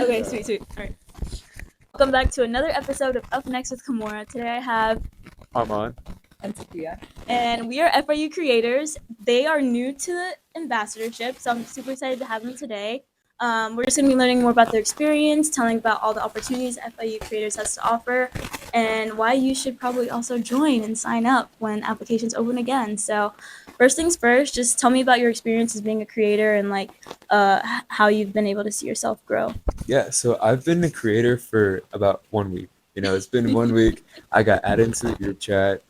Okay, sweet. All right. Welcome back to another episode of Up Next with Kimora. Today I have Armaan. And Sofia. and we are FIU creators. They are new to the ambassadorship, so I'm super excited to have them today. We're just going to be learning more about their experience, telling about all the opportunities FIU creators has to offer, and why you should probably also join and sign up when applications open again. So, first things first, just tell me about your experience as being a creator and how you've been able to see yourself grow. Yeah, so I've been a creator for about 1 week. It's been 1 week. I got added into the group chat.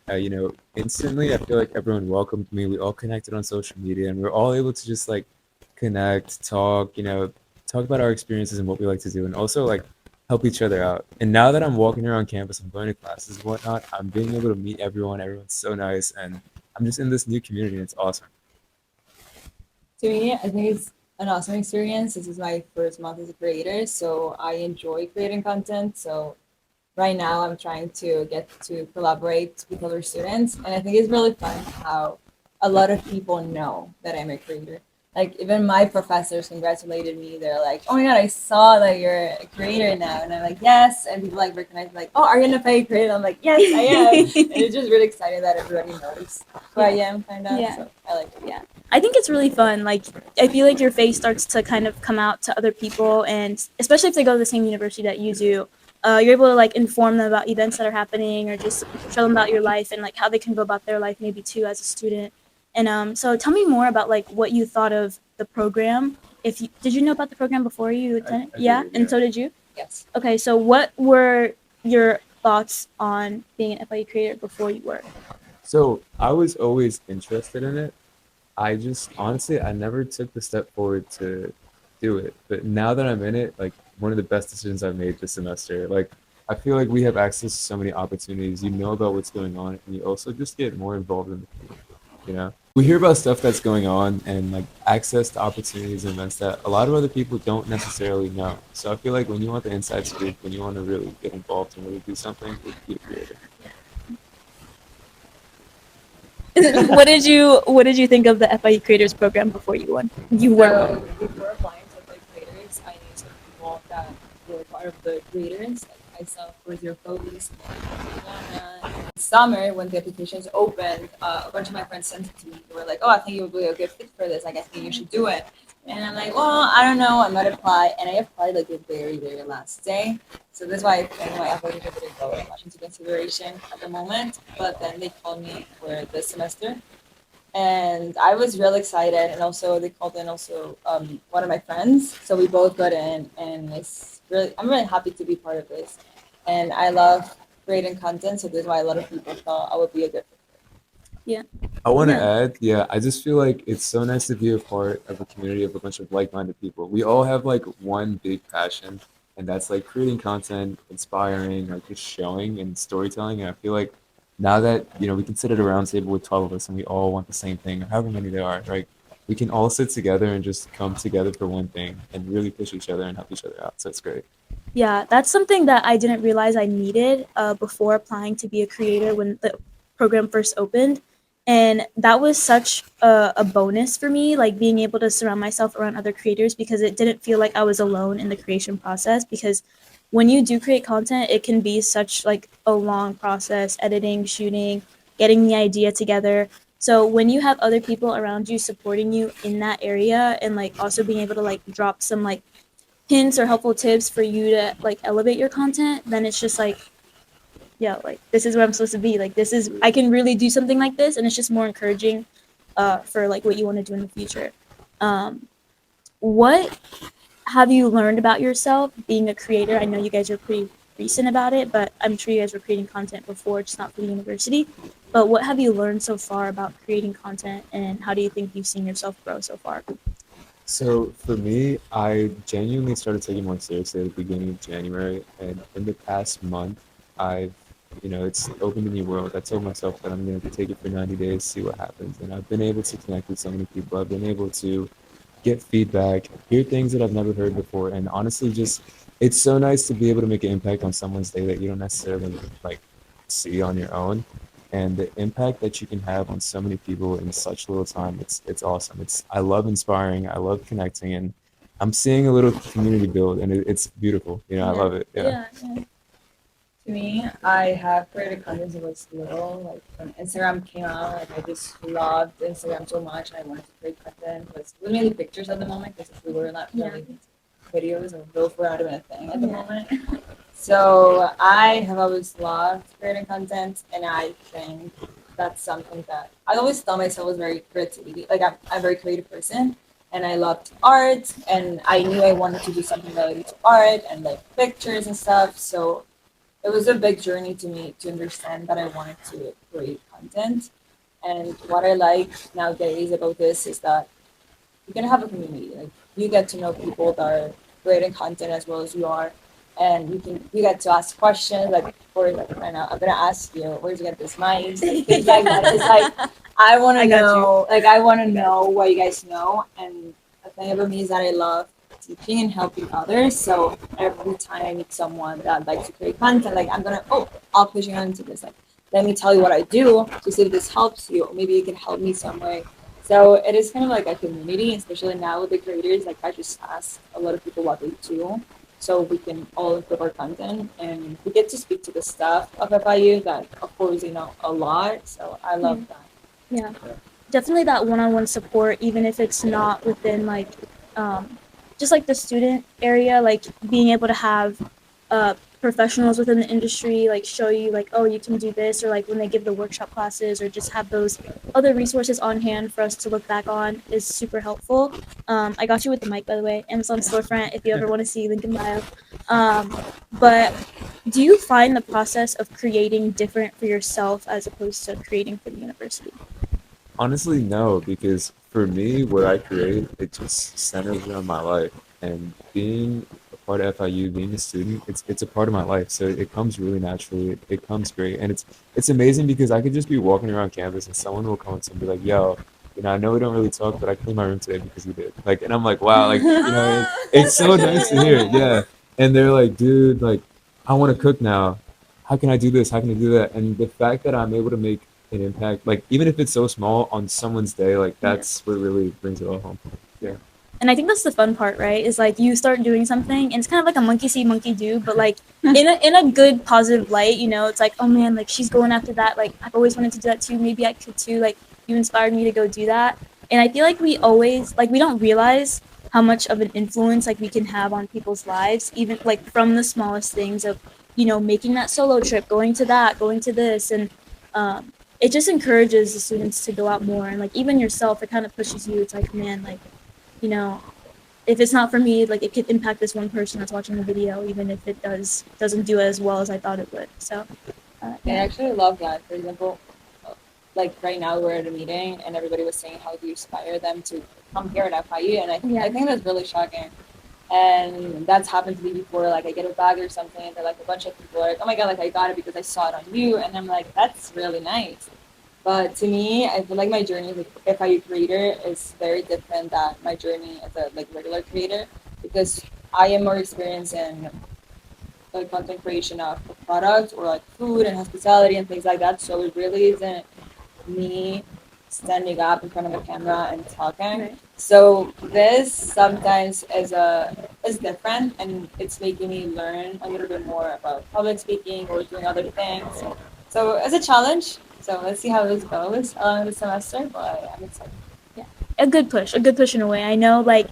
Instantly, I feel like everyone welcomed me. We all connected on social media, and we're all able to just like connect, talk, talk about our experiences and what we like to do, and also like help each other out. And now that I'm walking around campus, I'm going to classes and whatnot, I'm being able to meet everyone. Everyone's so nice, and I'm just in this new community, and it's awesome. To me, I think it's an awesome experience. This is my first month as a creator, so I enjoy creating content. So right now I'm trying to get to collaborate with other students, and I think it's really fun how a lot of people know that I'm a creator. Like even my professors congratulated me. They're like, "Oh my god, I saw that you're a creator now," and I'm like, "Yes." And people like recognize, like, "Oh, are you gonna pay creator?" I'm like, "Yes, I am." And it's just really exciting that everybody knows who I am, kind of. Yeah. So I like it. Yeah. I think it's really fun. Like, I feel like your face starts to kind of come out to other people, and especially if they go to the same university that you do, you're able to like inform them about events that are happening, or just show them about your life and like how they can go about their life maybe too as a student. And so, tell me more about like what you thought of the program. If you did you know about the program before you attended? I Yeah, did, and yeah. so did you. Yes. Okay, so what were your thoughts on being an FIU creator before you were? So I was always interested in it. I just honestly, I never took the step forward to do it. But now that I'm in it, like one of the best decisions I've made this semester. Like I feel like we have access to so many opportunities. You know about what's going on, and you also just get more involved in the community. We hear about stuff that's going on and like access to opportunities and events that a lot of other people don't necessarily know. So I feel like when you want the inside scoop, when you want to really get involved and really do something, be a creator. What did you think of the FIU Creators program before you were one? So before applying to the creators, I knew some people that were part of the creators, like myself, with your focus, summer when the applications opened, a bunch of my friends sent it to me. They were like, "Oh, I think you would be a good fit for this. Like, I think you should do it." And I'm like, "Well, I don't know. I might apply." And I applied like the very last day. So that's why I think my application didn't go much into consideration at the moment. But then they called me for this semester, and I was real excited. And also they called in also one of my friends, so we both got in, and I'm really happy to be part of this. And I love creating content, so that's why a lot of people thought I would be a good fit. I want to Yeah. add, yeah, I just feel like it's so nice to be a part of a community of a bunch of like-minded people. We all have like one big passion, and that's like creating content, inspiring, like just showing and storytelling. And I feel like now that, we can sit at a round table with 12 of us and we all want the same thing, or however many there are, right? We can all sit together and just come together for one thing and really push each other and help each other out. So it's great. Yeah, that's something that I didn't realize I needed before applying to be a creator when the program first opened. And that was such a bonus for me, like being able to surround myself around other creators because it didn't feel like I was alone in the creation process. Because when you do create content, it can be such like a long process, editing, shooting, getting the idea together. So when you have other people around you supporting you in that area and like also being able to like drop some like hints or helpful tips for you to like elevate your content, then it's just like, yeah, like this is where I'm supposed to be. Like this is I can really do something like this, and it's just more encouraging for like what you want to do in the future. Um, what have you learned about yourself being a creator? I know you guys are pretty recent about it, but I'm sure you guys were creating content before, just not for the university. But what have you learned so far about creating content, and how do you think you've seen yourself grow so far? So for me, I genuinely started taking more seriously at the beginning of January, and in the past month, I've, it's opened a new world. I told myself that I'm going to take it for 90 days, see what happens, and I've been able to connect with so many people. I've been able to get feedback, hear things that I've never heard before, and honestly, just it's so nice to be able to make an impact on someone's day that you don't necessarily like see on your own, and the impact that you can have on so many people in such little time. It's awesome. I love inspiring, I love connecting, and I'm seeing a little community build, and it's beautiful. You know, I love it. Yeah. Yeah. To me, I have created content since I was little. Like when Instagram came out, like I just loved Instagram so much, and I wanted to create content. But it was mainly pictures at the moment because we were not Yeah. really videos, or those were not even a thing at the Yeah. moment. So I have always loved creating content, and I think that's something that I always thought myself was very creativity. Like I'm a very creative person, and I loved art, and I knew I wanted to do something related to art and like pictures and stuff. So it was a big journey to me to understand that I wanted to create content. And what I like nowadays about this is that you can have a community. Like you get to know people that are creating content as well as you are, and you get to ask questions. Like for like right now, I'm gonna ask you, where'd you get this mice? Like, things like that. It's like I want to I got you. know. Like I want to know what you guys know, and the thing about me is that I love teaching and helping others. So every time I meet someone that likes to create content, like I'm gonna I'll push you into this. Like let me tell you what I do to see if this helps you, or maybe you can help me some way. So it is kind of like a community, especially now with the creators. Like I just ask a lot of people what they do, so we can all improve our content, and we get to speak to the staff of FIU that, of course, you know a lot. So I love that. Yeah, definitely that one-on-one support, even if it's not within like just like the student area, like being able to have professionals within the industry like show you like, oh, you can do this, or like when they give the workshop classes, or just have those other resources on hand for us to look back on is super helpful. I got you with the mic, by the way, Amazon storefront, if you ever want to see, link in bio. But do you find the process of creating different for yourself as opposed to creating for the university? Honestly, no, because for me, what I create, it just centers around my life. And being a part of FIU, being a student, it's a part of my life. So it comes really naturally. It comes great, and it's amazing because I could just be walking around campus and someone will come up to me and be like, "Yo, you know, I know we don't really talk, but I cleaned my room today because you did." Like, and I'm like, "Wow, like, you know, it's so nice to hear." Yeah, and they're like, "Dude, like, I want to cook now. How can I do this? How can I do that?" And the fact that I'm able to make an impact, like even if it's so small on someone's day, like that's what really brings it all home. Yeah. And I think that's the fun part, right? Is like you start doing something and it's kind of like a monkey see, monkey do, but like in a good positive light, you know, it's like, oh man, like she's going after that. Like I've always wanted to do that too. Maybe I could too. Like you inspired me to go do that. And I feel like we always like we don't realize how much of an influence like we can have on people's lives, even like from the smallest things of, you know, making that solo trip, going to that, going to this, and it just encourages the students to go out more, and like even yourself, it kind of pushes you. It's like, man, like, you know, if it's not for me, like it could impact this one person that's watching the video, even if it doesn't do as well as I thought it would. So I actually love that. For example, like right now we're at a meeting and everybody was saying how do you inspire them to come here at FIU, and I think that's really shocking. And that's happened to me before. Like I get a bag or something, and they're like a bunch of people are like, "Oh my god, like I got it because I saw it on you," and I'm like, "That's really nice." But to me, I feel like my journey with FIU creator is very different than my journey as a like regular creator, because I am more experienced in like content creation of products or like food and hospitality and things like that. So it really isn't me standing up in front of a camera and talking. Right. So this sometimes is different, and it's making me learn a little bit more about public speaking or doing other things. So it's a challenge. So let's see how this goes along the semester, but I'm excited. a good push in a way. I know, like,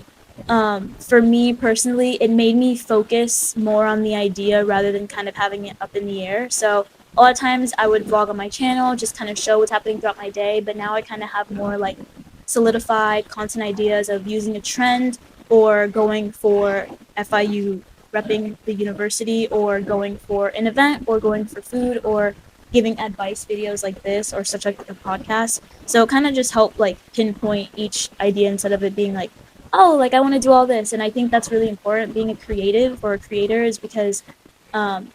for me personally, it made me focus more on the idea rather than kind of having it up in the air. So a lot of times I would vlog on my channel, just kind of show what's happening throughout my day. But now I kind of have more like solidified content ideas of using a trend, or going for FIU repping the university, or going for an event, or going for food, or giving advice videos like this, or such like a podcast. So it kind of just helped like pinpoint each idea instead of it being like, oh, like I want to do all this. And I think that's really important being a creative or a creator, is because um,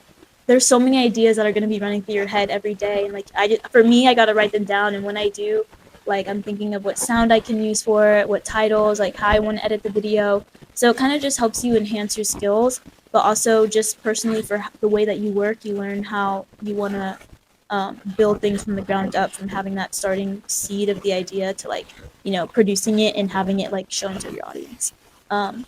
there's so many ideas that are going to be running through your head every day. And like for me, I got to write them down. And when I do, like I'm thinking of what sound I can use for it, what titles, like how I want to edit the video. So it kind of just helps you enhance your skills, but also just personally for the way that you work, you learn how you want to build things from the ground up, from having that starting seed of the idea to like, you know, producing it and having it like shown to your audience. Um,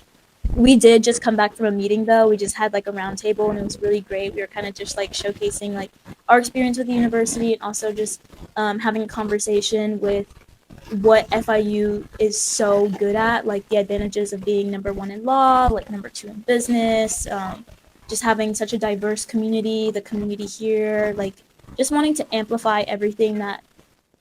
We did just come back from a meeting though. We just had like a roundtable and it was really great. We were kind of just like showcasing like our experience with the university and also just having a conversation with what FIU is so good at, like the advantages of being number one in law, like number two in business, just having such a diverse community, the community here, like just wanting to amplify everything that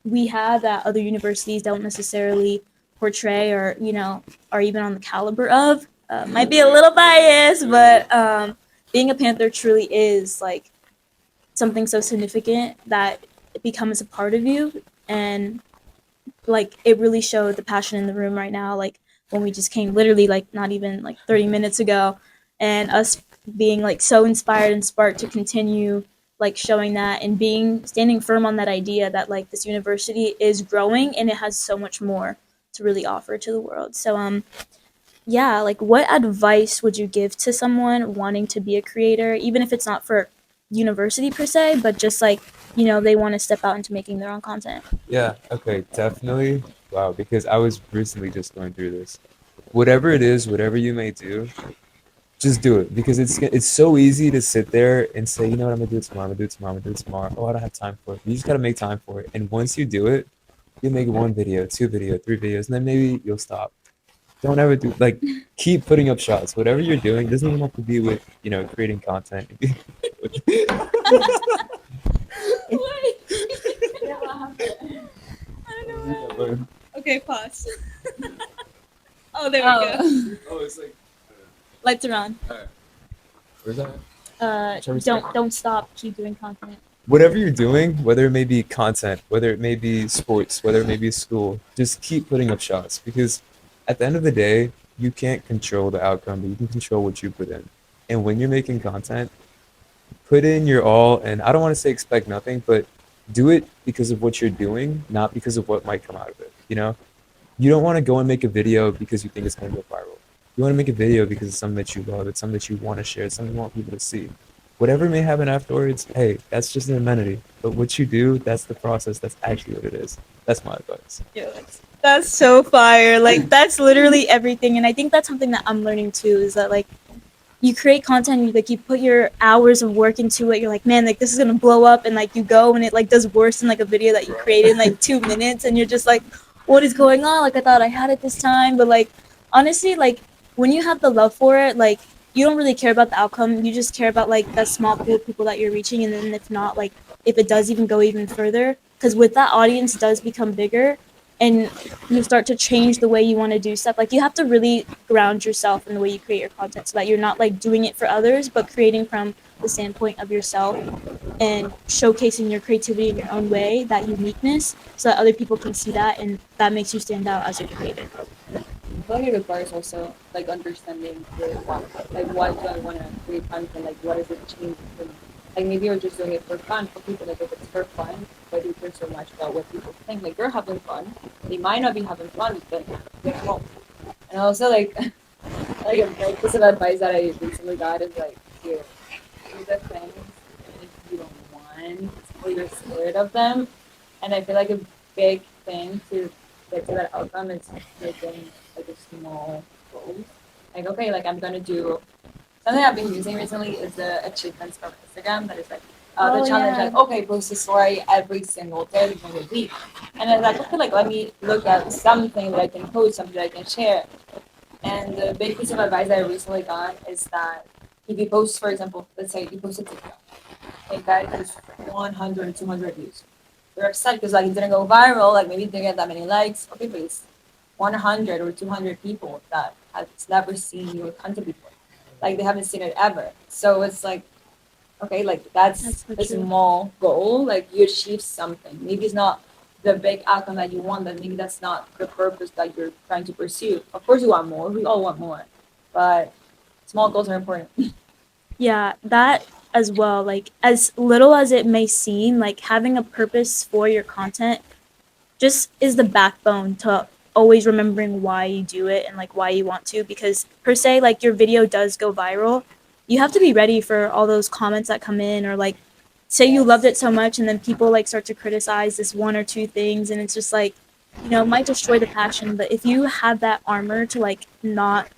we have that other universities don't necessarily portray or, you know, are even on the caliber of. Might be a little biased, but being a Panther truly is like something so significant that it becomes a part of you. And like it really showed the passion in the room right now, like when we just came literally like not even like 30 minutes ago, and us being like so inspired and sparked to continue like showing that and being standing firm on that idea that like this university is growing and it has so much more to really offer to the world. So yeah, like what advice would you give to someone wanting to be a creator, even if it's not for university per se, but just like, you know, they want to step out into making their own content? Yeah, okay, definitely. Wow, because I was recently just going through this. Whatever it is, whatever you may do, just do it because it's so easy to sit there and say, you know what, I'm gonna do it tomorrow, I'm gonna do it tomorrow, I'm gonna do it tomorrow. Oh, I don't have time for it. You just gotta make time for it. And once you do it, you make one video, two video, three videos, and then maybe you'll stop. Don't ever do like keep putting up shots. Whatever you're doing doesn't even have to be with, you know, creating content. Okay, pause. Oh, there Oh. Oh, it's like Lights are on. where's that? Don't stop. Keep doing content. Whatever you're doing, whether it may be content, whether it may be sports, whether it may be school, just keep putting up shots because at the end of the day, you can't control the outcome, but you can control what you put in. And when you're making content, put in your all, and I don't want to say expect nothing, but do it because of what you're doing, not because of what might come out of it. You know, you don't want to go and make a video because you think it's going to go viral. You want to make a video because it's something that you love, it's something that you want to share, it's something you want people to see. Whatever may happen afterwards, hey, that's just an amenity. But what you do, that's the process. That's actually what it is. That's my advice. Yeah, that's so fire. Like that's literally everything, and I think that's something that I'm learning too. Is that like you create content, you like you put your hours of work into it. You're like, man, like this is gonna blow up, and like you go and it like does worse than like a video that you created in like 2 minutes, and you're just like, what is going on? Like I thought I had it this time, but like honestly, like when you have the love for it, like you don't really care about the outcome. You just care about like that small pool of people that you're reaching, and then if not, like if it does even go even further, because with that audience does become bigger, and you start to change the way you want to do stuff. Like you have to really ground yourself in the way you create your content, so that you're not like doing it for others, but creating from the standpoint of yourself and showcasing your creativity in your own way, that uniqueness, so that other people can see that, and that makes you stand out as a creator. I feel like it requires also like understanding the why. Like why do I want to create content? Like what is it changing for me? Like maybe you're just doing it for fun. For people, like if it's for fun, why do you care so much about what people think? Like you're having fun. They might not be having fun, but they're home. And also like a piece of advice that I recently got is like here, do the things even if you don't want or you're scared of them. And I feel like a big thing to get to that outcome is making like a small goals. Like okay, like I'm gonna do something I've been using recently is the achievements from Instagram that is like the challenge, like okay, post a story every single day during the week. And then like okay, like let me look at something that I can post, something that I can share. And the big piece of advice that I recently got is that if you post, for example, let's say you post a TikTok, like that is 100, 200 views. You're upset because like it didn't go viral, like maybe it didn't get that many likes. Okay, but it's 100 or 200 people that has never seen your content before. Like they haven't seen it ever. So it's like, okay, like that's so a true. small goal. Like you achieve something. Maybe it's not the big outcome that you want, but maybe that's not the purpose that you're trying to pursue. Of course you want more. We all want more. But small goals are important. Yeah, that as well. Like as little as it may seem, like having a purpose for your content just is the backbone to always remembering why you do it and like why you want to, because per se like your video does go viral, you have to be ready for all those comments that come in, or like say you loved it so much and then people like start to criticize this one or two things, and it's just like, you know, it might destroy the passion. But if you have that armor to like not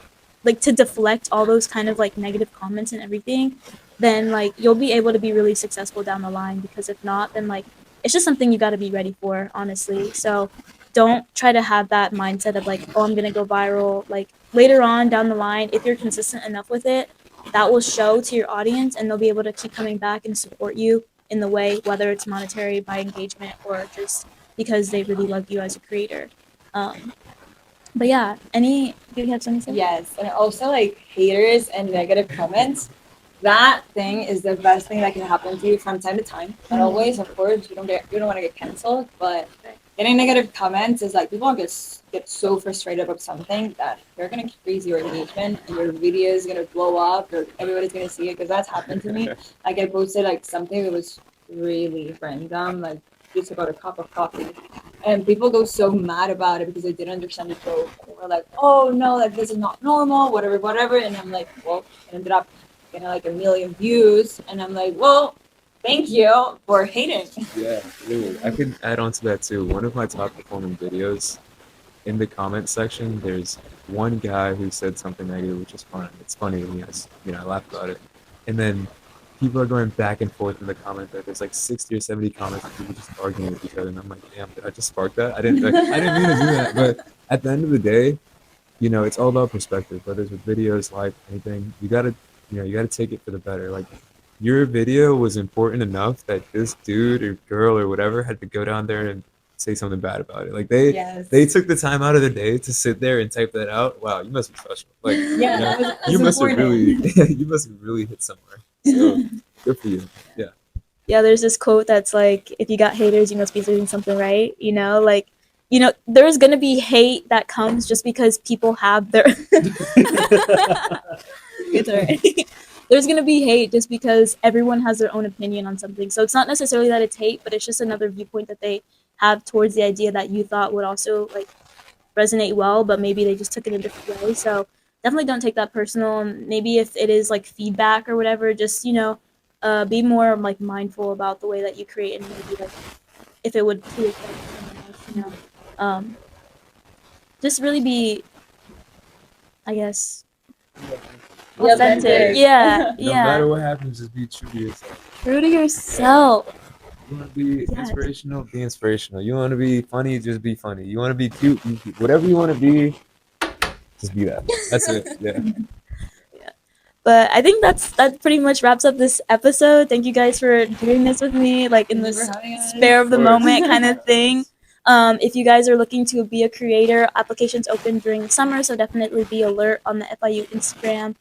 like to deflect all those kind of like negative comments and everything, then like you'll be able to be really successful down the line. Because if not, then like it's just something you got to be ready for, honestly. So don't try to have that mindset of like, oh, I'm gonna go viral. Like later on down the line, if you're consistent enough with it, that will show to your audience, and they'll be able to keep coming back and support you in the way, whether it's monetary, by engagement, or just because they really love you as a creator. Um, but yeah, do you have something to say? Yes, and also like haters and negative comments. That thing is the best thing that can happen to you from time to time. Not always, of course. You don't want to get canceled, but getting negative comments is like people get so frustrated about something that they're gonna increase your engagement and your video is gonna blow up or everybody's gonna see it, because that's happened to me. Like I posted like something that was really random, like just about a cup of coffee, and people go so mad about it because they didn't understand the joke. They were like, "Oh no, like this is not normal," whatever, and I'm like, well, it ended up getting like 1 million views, and I'm like, well, thank you for hating. Yeah, really. I could add on to that too. One of my top performing videos, in the comment section, there's one guy who said something negative, which is fun. It's funny to me. I laugh about it. And then people are going back and forth in the comment thread. There's like 60 or 70 comments of people just arguing with each other. And I'm like, damn, did I just spark that? I didn't mean to do that. But at the end of the day, it's all about perspective. Whether it's with videos, life, anything, you gotta take it for the better. Like, your video was important enough that this dude or girl or whatever had to go down there and say something bad about it. Like they took the time out of their day to sit there and type that out. Wow, you must be special. Like you must have really you must have really hit somewhere. So good for you. Yeah. Yeah, there's this quote that's like, if you got haters, you must be doing something right. Like, there's gonna be hate that comes just because people have their it's alright. There's gonna be hate just because everyone has their own opinion on something. So it's not necessarily that it's hate, but it's just another viewpoint that they have towards the idea that you thought would also like resonate well, but maybe they just took it a different way. So definitely don't take that personal. Maybe if it is like feedback or whatever, just be more like mindful about the way that you create, and maybe like if it would affect someone else. Just really be, I guess, authentic. Yeah, No matter what happens, just be true to yourself. True to yourself. You want to be inspirational, be inspirational. You want to be funny, just be funny. You want to be cute, be cute. Whatever you want to be, just be that. That's it. Yeah. Yeah. But I think that pretty much wraps up this episode. Thank you guys for doing this with me, like in this spare of the moment kind of thing. If you guys are looking to be a creator, applications open during the summer, so definitely be alert on the FIU Instagram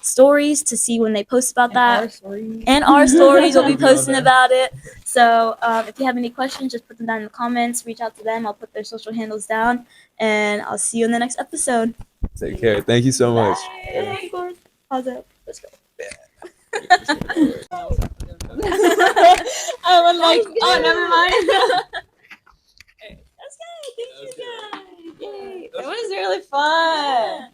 stories to see when they post about that. And our stories will be posting about it. So if you have any questions, just put them down in the comments. Reach out to them. I'll put their social handles down, and I'll see you in the next episode. Take care. Thank you so much. Yeah, of course. Pause it. Let's go. I'm like, oh, never mind. That's good. Thank you guys. Yay. It was really fun.